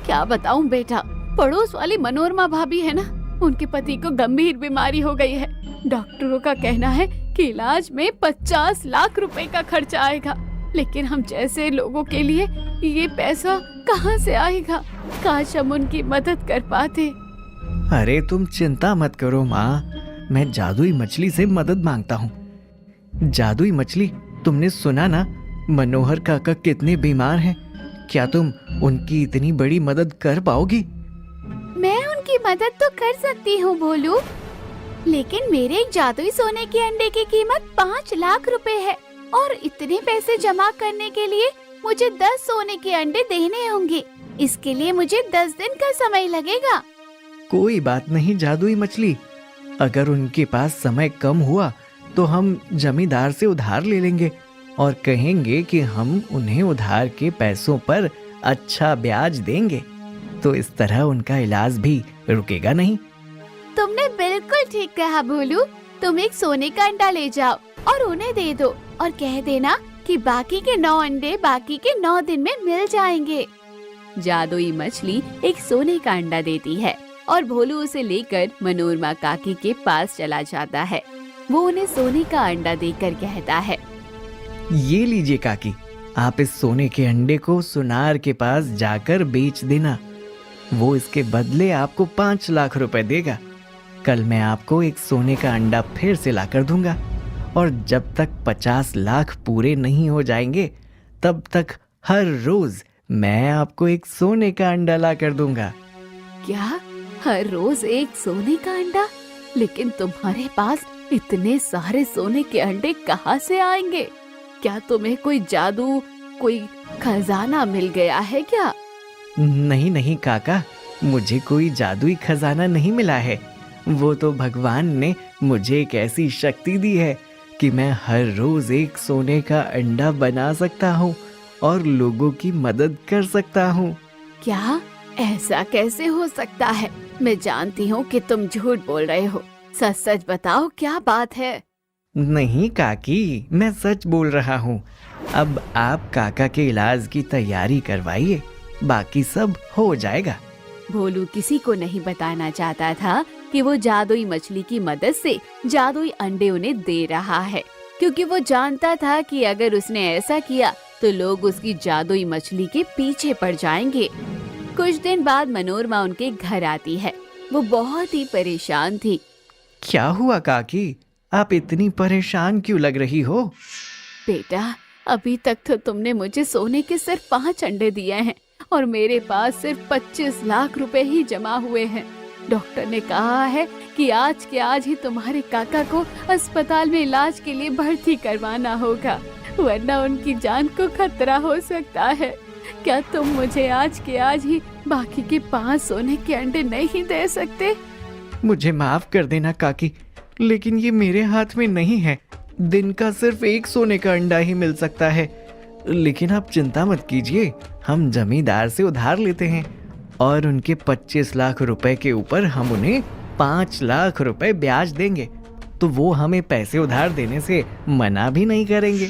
क्या बताऊं बेटा, पड़ोस वाली मनोरमा भाभी है ना, उनके पति को गंभीर बीमारी हो गई है। डॉक्टरों का कहना है कि इलाज में 50 लाख रुपए का खर्चा आएगा, लेकिन हम जैसे लोगों के लिए ये पैसा कहां से आएगा? काश हम उनकी मदद कर पाते। अरे तुम चिंता मत करो माँ, मैं जादुई मछली से मदद मांगता हूँ। जादुई मछली, तुमने सुना ना मनोहर काका कितने बीमार हैं? क्या तुम उनकी इतनी बड़ी मदद कर पाओगी? मैं उनकी मदद तो कर सकती हूँ भोलू, लेकिन मेरे एक जादुई सोने के अंडे की कीमत 5 लाख रुपए है और इतने पैसे जमा करने के लिए मुझे 10 सोने के अंडे देने होंगे। इसके लिए मुझे 10 दिन का समय लगेगा। कोई बात नहीं जादुई मछली, अगर उनके पास समय कम हुआ तो हम जमींदार से उधार ले लेंगे और कहेंगे कि हम उन्हें उधार के पैसों पर अच्छा ब्याज देंगे, तो इस तरह उनका इलाज भी रुकेगा नहीं। तुमने बिल्कुल ठीक कहा भोलू। तुम एक सोने का अंडा ले जाओ और उन्हें दे दो और कह देना कि बाकी के 9 अंडे बाकी के 9 दिन में मिल जाएंगे। जादुई मछली एक सोने का अंडा देती है और भोलू उसे लेकर मनोरमा काकी के पास चला जाता है। वो उन्हें सोने का अंडा देकर कहता है, ये लीजिए काकी, आप इस सोने के अंडे को सुनार के पास जाकर बेच देना। वो इसके बदले आपको 5 लाख रुपए देगा। कल मैं आपको एक सोने का अंडा फिर से लाकर दूंगा और जब तक 50 लाख पूरे नहीं हो जाएंगे तब तक हर रोज मैं आपको एक सोने का अंडा लाकर दूंगा। क्या हर रोज एक सोने का अंडा? लेकिन तुम्हारे पास इतने सारे सोने के अंडे कहाँ से आएंगे? क्या तुम्हें कोई जादू, कोई खजाना मिल गया है क्या? नहीं नहीं काका, मुझे कोई जादुई खजाना नहीं मिला है। वो तो भगवान ने मुझे एक ऐसी शक्ति दी है कि मैं हर रोज एक सोने का अंडा बना सकता हूँ और लोगों की मदद कर सकता हूँ। क्या? ऐसा कैसे हो सकता है? मैं जानती हूँ कि तुम झूठ बोल रहे हो। सच सच बताओ, क्या बात है? नहीं काकी, मैं सच बोल रहा हूँ। अब आप काका के इलाज की तैयारी करवाइए, बाकी सब हो जाएगा। भोलू किसी को नहीं बताना चाहता था कि वो जादुई मछली की मदद से जादुई अंडे उन्हें दे रहा है, क्योंकि वो जानता था कि अगर उसने ऐसा किया तो लोग उसकी जादुई मछली के पीछे पड़ जाएंगे। कुछ दिन बाद मनोरमा उनके घर आती है। वो बहुत ही परेशान थी। क्या हुआ काकी, आप इतनी परेशान क्यों लग रही हो? बेटा, अभी तक तो तुमने मुझे सोने के सिर्फ 5 अंडे दिए हैं और मेरे पास सिर्फ 25 लाख रुपए ही जमा हुए हैं। डॉक्टर ने कहा है कि आज के आज ही तुम्हारे काका को अस्पताल में इलाज के लिए भर्ती करवाना होगा, वरना उनकी जान को खतरा हो सकता है। क्या तुम मुझे आज के आज ही बाकी के 5 सोने के अंडे नहीं दे सकते? मुझे माफ कर देना काकी, लेकिन ये मेरे हाथ में नहीं है। दिन का सिर्फ 1 सोने का अंडा ही मिल सकता है। लेकिन आप चिंता मत कीजिए, हम जमींदार से उधार लेते हैं और उनके 25 लाख रुपए के ऊपर हम उन्हें 5 लाख रुपए ब्याज देंगे, तो वो हमें पैसे उधार देने से मना भी नहीं करेंगे।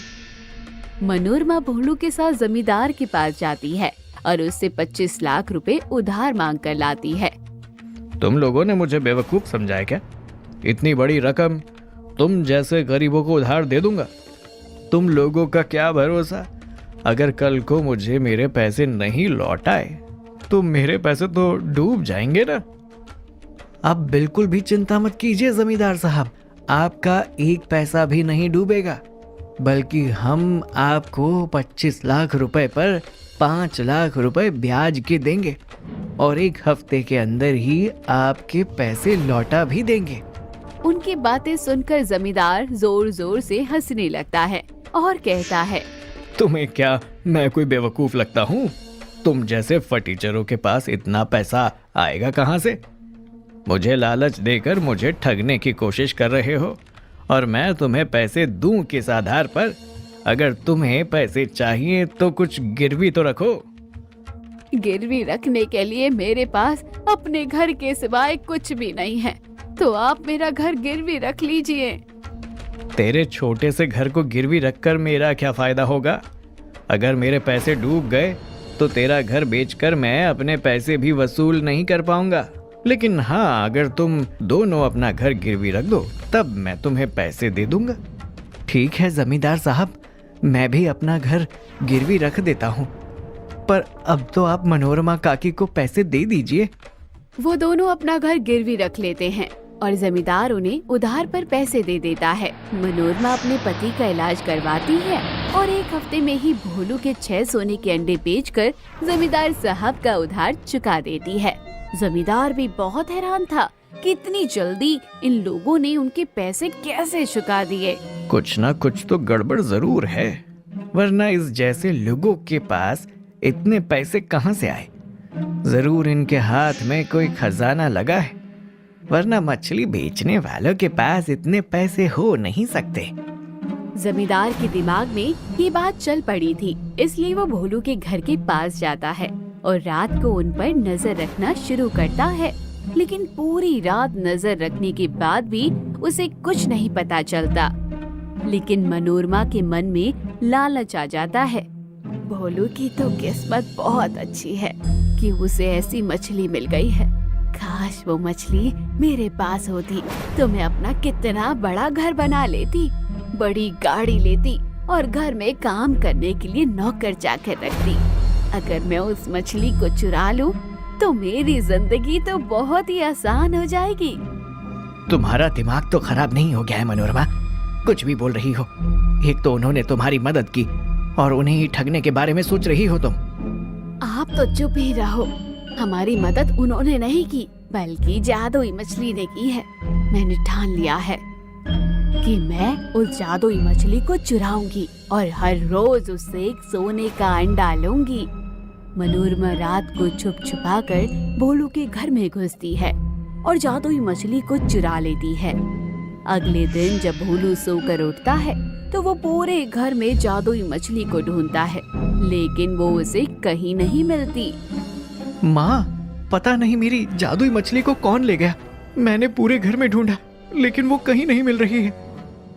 मनोरमा भोलू के साथ जमींदार के पास जाती है और उससे 25 लाख रुपए उधार मांग कर लाती है। तुम लोगों ने मुझे बेवकूफ समझा क्या? इतनी बड़ी रकम तुम जैसे गरीबों को उधार दे दूंगा? तुम लोगों का क्या भरोसा, अगर कल को मुझे मेरे पैसे नहीं लौट आए तो मेरे पैसे तो डूब जाएंगे ना। आप बिल्कुल भी चिंता मत कीजिए जमींदार साहब, आपका 1 पैसा भी नहीं डूबेगा, बल्कि हम आपको 25 लाख रुपए पर 5 लाख रुपए ब्याज के देंगे और 1 हफ्ते के अंदर ही आपके पैसे लौटा भी देंगे। उनकी बातें सुनकर जमींदार जोर जोर से हंसने लगता है और कहता है, तुम्हें क्या मैं कोई बेवकूफ लगता हूँ? तुम जैसे फटीचरों के पास इतना पैसा आएगा कहाँ से? मुझे लालच देकर मुझे ठगने की कोशिश कर रहे हो और मैं तुम्हें पैसे दूं किस आधार पर? अगर तुम्हें पैसे चाहिए तो कुछ गिरवी तो रखो। गिरवी रखने के लिए मेरे पास अपने घर के सिवाय कुछ भी नहीं है, तो आप मेरा घर गिरवी रख लीजिए। तेरे छोटे से घर को गिरवी रखकर मेरा क्या फायदा होगा? अगर मेरे पैसे डूब गए तो तेरा घर बेचकर मैं अपने पैसे भी वसूल नहीं कर पाऊंगा। लेकिन हाँ, अगर तुम दोनों अपना घर गिरवी रख दो तब मैं तुम्हें पैसे दे दूंगा। ठीक है जमींदार साहब, मैं भी अपना घर गिरवी रख देता हूँ, पर अब तो आप मनोरमा काकी को पैसे दे दीजिए। वो दोनों अपना घर गिरवी रख लेते हैं और जमींदार उन्हें उधार पर पैसे दे देता है। मनोरमा अपने पति का इलाज करवाती है और एक हफ्ते में ही भोलू के 6 सोने के अंडे बेचकर जमींदार साहब का उधार चुका देती है। जमींदार भी बहुत हैरान था कि इतनी जल्दी इन लोगों ने उनके पैसे कैसे चुका दिए। कुछ ना कुछ तो गड़बड़ जरूर है, वरना इस जैसे लोगों के पास इतने पैसे कहाँ से आए। जरूर इनके हाथ में कोई खजाना लगा है, वरना मछली बेचने वालों के पास इतने पैसे हो नहीं सकते। जमींदार के दिमाग में ये बात चल पड़ी थी, इसलिए वो भोलू के घर के पास जाता है और रात को उन पर नजर रखना शुरू करता है। लेकिन पूरी रात नजर रखने के बाद भी उसे कुछ नहीं पता चलता। लेकिन मनोरमा के मन में लालच आ जाता है। भोलू की तो किस्मत बहुत अच्छी है कि उसे ऐसी मछली मिल गई है। काश वो मछली मेरे पास होती तो मैं अपना कितना बड़ा घर बना लेती, बड़ी गाड़ी लेती और घर में काम करने के लिए नौकर चाकर रखती। अगर मैं उस मछली को चुरा लूं तो मेरी जिंदगी तो बहुत ही आसान हो जाएगी। तुम्हारा दिमाग तो खराब नहीं हो गया है मनोरमा? कुछ भी बोल रही हो। एक तो उन्होंने तुम्हारी मदद की और उन्हें ही ठगने के बारे में सोच रही हो तुम। आप तो चुप ही रहो। हमारी मदद उन्होंने नहीं की, बल्कि जादुई मछली ने की है। मैंने ठान लिया है कि मैं उस जादुई मछली को चुराऊंगी और हर रोज उससे एक सोने का अंडा लूंगी। मनोरमा रात को छुप छुपा कर भोलू के घर में घुसती है और जादुई मछली को चुरा लेती है। अगले दिन जब भोलू सोकर उठता है तो वो पूरे घर में जादुई मछली को ढूंढता है, लेकिन वो उसे कहीं नहीं मिलती। माँ, पता नहीं मेरी जादुई मछली को कौन ले गया। मैंने पूरे घर में ढूंढा, लेकिन वो कहीं नहीं मिल रही है।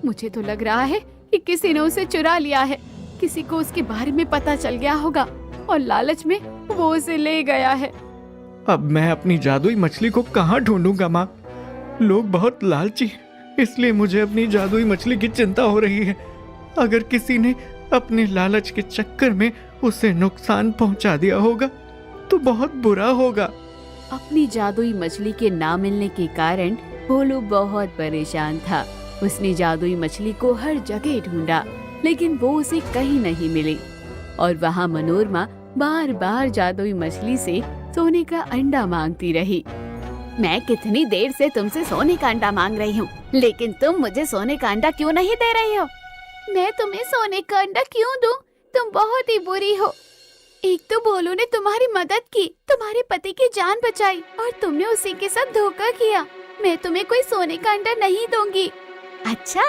मुझे तो लग रहा है कि किसी ने उसे चुरा लिया है। किसी को उसके बारे में पता चल गया होगा और लालच में वो उसे ले गया है। अब मैं अपनी जादुई मछली को कहाँ ढूंढूंगा माँ? लोग बहुत लालची, इसलिए मुझे अपनी जादुई मछली की चिंता हो रही है। अगर किसी ने अपने लालच के चक्कर में उसे नुकसान पहुंचा दिया होगा तो बहुत बुरा होगा। अपनी जादुई मछली के ना मिलने के कारण भोलू बहुत परेशान था। उसने जादुई मछली को हर जगह ढूंढा, लेकिन वो उसे कहीं नहीं मिली। और वहाँ मनोरमा बार बार जादुई मछली से सोने का अंडा मांगती रही। मैं कितनी देर से तुमसे सोने का अंडा मांग रही हूँ, लेकिन तुम मुझे सोने का अंडा क्यों नहीं दे रही हो? मैं तुम्हें सोने का अंडा क्यों दूं? तुम बहुत ही बुरी हो। एक तो भोलू ने तुम्हारी मदद की, तुम्हारे पति की जान बचाई और तुमने उसी के साथ धोखा किया। मैं तुम्हें कोई सोने का अंडा नहीं दूंगी। अच्छा,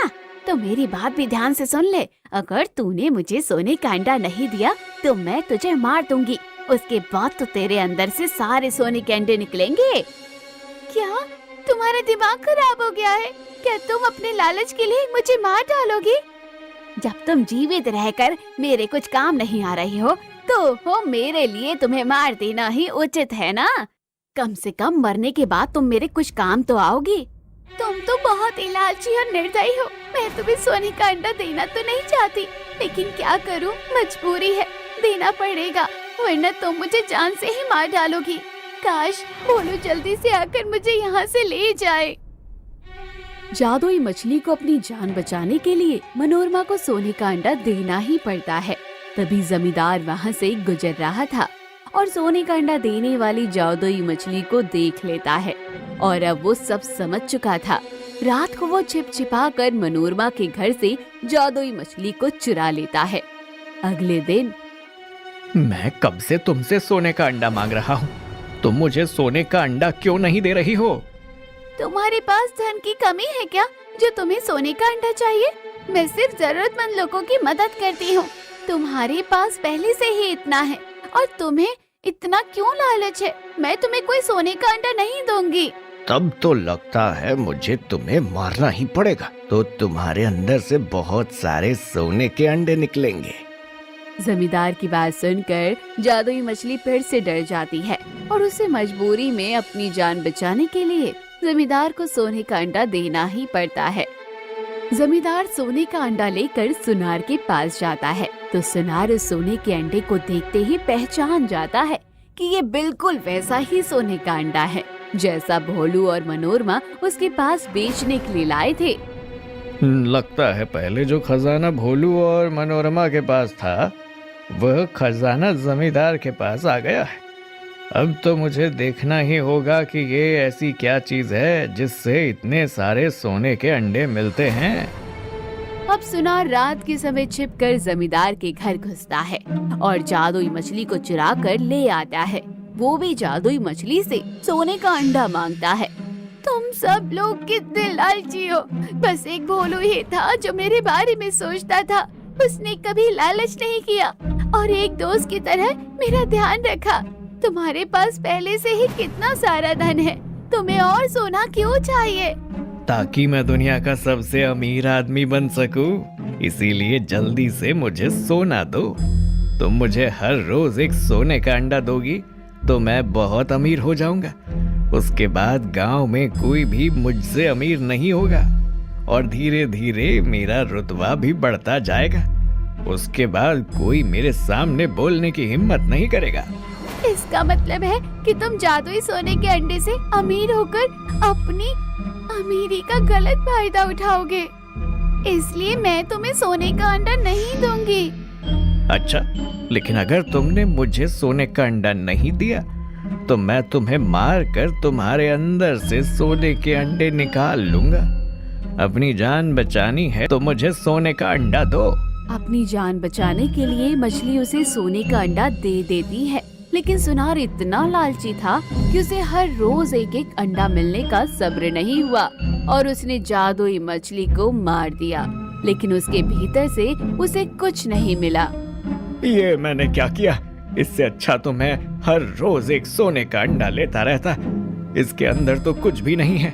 तो मेरी बात भी ध्यान से सुन ले। अगर तूने मुझे सोने का अंडा नहीं दिया तो मैं तुझे मार दूंगी। उसके बाद तो तेरे अंदर से सारे सोने के अंडे निकलेंगे। क्या तुम्हारा दिमाग खराब हो गया है? क्या तुम अपने लालच के लिए मुझे मार डालोगी? जब तुम जीवित रहकर मेरे कुछ काम नहीं आ रही हो तो मेरे लिए तुम्हें मार देना ही उचित है ना? कम से कम मरने के बाद तुम मेरे कुछ काम तो आओगी। तुम तो बहुत ही लालची और निर्दयी हो। मैं तुम्हें सोने का अंडा देना तो नहीं चाहती, लेकिन क्या करूं, मजबूरी है, देना पड़ेगा, वरना तुम मुझे जान से ही मार डालोगी। काश भोलू जल्दी से आकर मुझे यहाँ से ले जाए। जादुई मछली को अपनी जान बचाने के लिए मनोरमा को सोने का अंडा देना ही पड़ता है। तभी जमींदार वहाँ से गुजर रहा था और सोने का अंडा देने वाली जादुई मछली को देख लेता है और अब वो सब समझ चुका था। रात को वो छिप छिपा कर मनोरमा के घर से जादुई मछली को चुरा लेता है। अगले दिन, मैं कब से तुमसे सोने का अंडा मांग रहा हूँ, तुम मुझे सोने का अंडा क्यों नहीं दे रही हो? तुम्हारे पास धन की कमी है क्या जो तुम्हें सोने का अंडा चाहिए? मैं सिर्फ जरूरतमंद लोगों की मदद करती हूँ। तुम्हारे पास पहले से ही इतना है और तुम्हें इतना क्यों लालच है? मैं तुम्हें कोई सोने का अंडा नहीं दूंगी। तब तो लगता है मुझे तुम्हें मारना ही पड़ेगा, तो तुम्हारे अंदर से बहुत सारे सोने के अंडे निकलेंगे। जमींदार की बात सुनकर जादुई मछली फिर से डर जाती है और उसे मजबूरी में अपनी जान बचाने के लिए जमींदार को सोने का अंडा देना ही पड़ता है। जमींदार सोने का अंडा लेकर सुनार के पास जाता है तो सुनार उस सोने के अंडे को देखते ही पहचान जाता है कि ये बिल्कुल वैसा ही सोने का अंडा है। जैसा भोलू और मनोरमा उसके पास बेचने के लिए लाए थे। लगता है पहले जो खजाना भोलू और मनोरमा के पास था वह खजाना जमींदार के पास आ गया है। अब तो मुझे देखना ही होगा कि ये ऐसी क्या चीज है जिससे इतने सारे सोने के अंडे मिलते हैं। अब सुनार रात के समय छिपकर जमींदार के घर घुसता है और जादुई मछली को चुरा कर ले आता है। वो भी जादुई मछली से सोने का अंडा मांगता है। तुम सब लोग कितने लालची हो। बस एक भोलू ही था जो मेरे बारे में सोचता था। उसने कभी लालच नहीं किया और एक दोस्त की तरह मेरा ध्यान रखा। तुम्हारे पास पहले से ही कितना सारा धन है, तुम्हें और सोना क्यों चाहिए? ताकि मैं दुनिया का सबसे अमीर आदमी बन सकूं, इसीलिए जल्दी से मुझे सोना दो। तुम मुझे हर रोज एक सोने का अंडा दोगी तो मैं बहुत अमीर हो जाऊंगा। उसके बाद गांव में कोई भी मुझसे अमीर नहीं होगा और धीरे धीरे मेरा रुतबा भी बढ़ता जाएगा। उसके बाद कोई मेरे सामने बोलने की हिम्मत नहीं करेगा। इसका मतलब है कि तुम जादुई सोने के अंडे से अमीर होकर अपनी अमीरी का गलत फायदा उठाओगे। इसलिए मैं तुम्हें सोने का अंडा नहीं दूंगी। अच्छा, लेकिन अगर तुमने मुझे सोने का अंडा नहीं दिया तो मैं तुम्हें मार कर तुम्हारे अंदर से सोने के अंडे निकाल लूंगा। अपनी जान बचानी है तो मुझे सोने का अंडा दो। अपनी जान बचाने के लिए मछली उसे सोने का अंडा दे देती है, लेकिन सुनार इतना लालची था कि उसे हर रोज एक एक अंडा मिलने का सब्र नहीं हुआ और उसने जादुई मछली को मार दिया। लेकिन उसके भीतर से उसे कुछ नहीं मिला। ये मैंने क्या किया? इससे अच्छा तो मैं हर रोज एक सोने का अंडा लेता रहता। इसके अंदर तो कुछ भी नहीं है।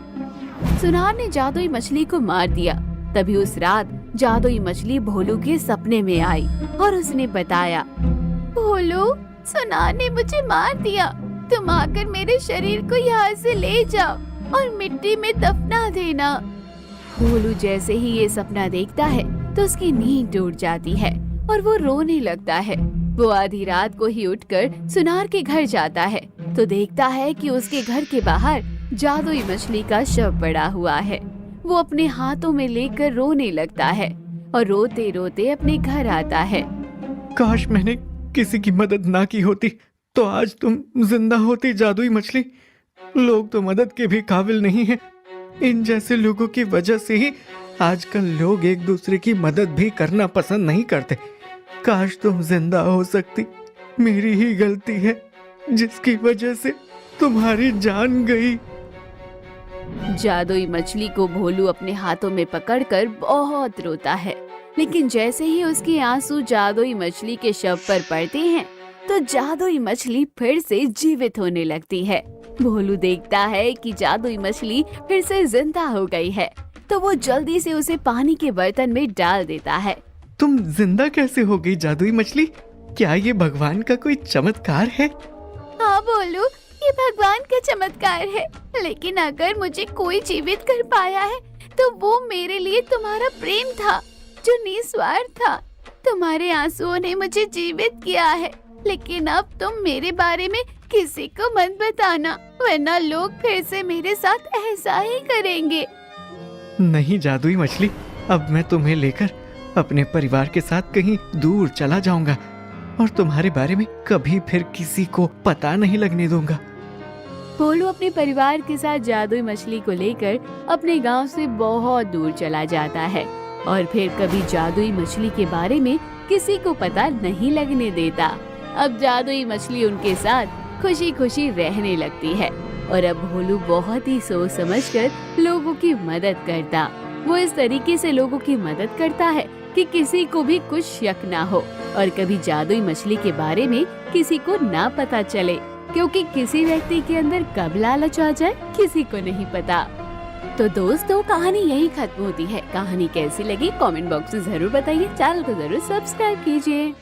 सुनार ने जादुई मछली को मार दिया। तभी उस रात जादुई मछली भोलू के सपने में आई और उसने बताया, भोलू, सुनार ने मुझे मार दिया। तुम आकर मेरे शरीर को यहाँ से ले जाओ और मिट्टी में दफना देना। भोलू जैसे ही ये सपना देखता है तो उसकी नींद टूट जाती है और वो रोने लगता है। वो आधी रात को ही उठकर सुनार के घर जाता है तो देखता है कि उसके घर के बाहर जादुई मछली का शव पड़ा हुआ है। वो अपने हाथों में लेकर रोने लगता है और रोते रोते अपने घर आता है। काश मैंने किसी की मदद ना की होती तो आज तुम जिंदा होती जादुई मछली। लोग तो मदद के भी काबिल नहीं हैं। इन जैसे लोगों की वजह से ही आजकल लोग एक दूसरे की मदद भी करना पसंद नहीं करते। काश तुम जिंदा हो सकती। मेरी ही गलती है जिसकी वजह से तुम्हारी जान गई। जादुई मछली को भोलू अपने हाथों में पकड़कर बहुत रोता है, लेकिन जैसे ही उसके आंसू जादुई मछली के शव पर पड़ते हैं तो जादुई मछली फिर से जीवित होने लगती है। भोलू देखता है कि जादुई मछली फिर से जिंदा हो गई है तो वो जल्दी से उसे पानी के बर्तन में डाल देता है। तुम जिंदा कैसे हो गई जादुई मछली? क्या ये भगवान का कोई चमत्कार है? हाँ भोलू, ये भगवान का चमत्कार है, लेकिन अगर मुझे कोई जीवित कर पाया है तो वो मेरे लिए तुम्हारा प्रेम था जो निस्वार्थ था। तुम्हारे आंसुओं ने मुझे जीवित किया है, लेकिन अब तुम मेरे बारे में किसी को मत बताना, वरना लोग फिर से मेरे साथ ऐसा ही करेंगे। नहीं जादुई मछली, अब मैं तुम्हें लेकर अपने परिवार के साथ कहीं दूर चला जाऊंगा और तुम्हारे बारे में कभी फिर किसी को पता नहीं लगने दूंगा। भोलू अपने परिवार के साथ जादुई मछली को लेकर अपने गांव से बहुत दूर चला जाता है और फिर कभी जादुई मछली के बारे में किसी को पता नहीं लगने देता। अब जादुई मछली उनके साथ खुशी खुशी रहने लगती है और अब भोलू बहुत ही सोच समझकर लोगों की मदद करता। वो इस तरीके से लोगों की मदद करता है कि किसी को भी कुछ शक ना हो और कभी जादुई मछली के बारे में किसी को ना पता चले, क्योंकि किसी व्यक्ति के अंदर कब लालच आ जाए किसी को नहीं पता। तो दोस्तों, कहानी यही खत्म होती है। कहानी कैसी लगी कमेंट बॉक्स में जरूर बताइए। चैनल को जरूर सब्सक्राइब कीजिए।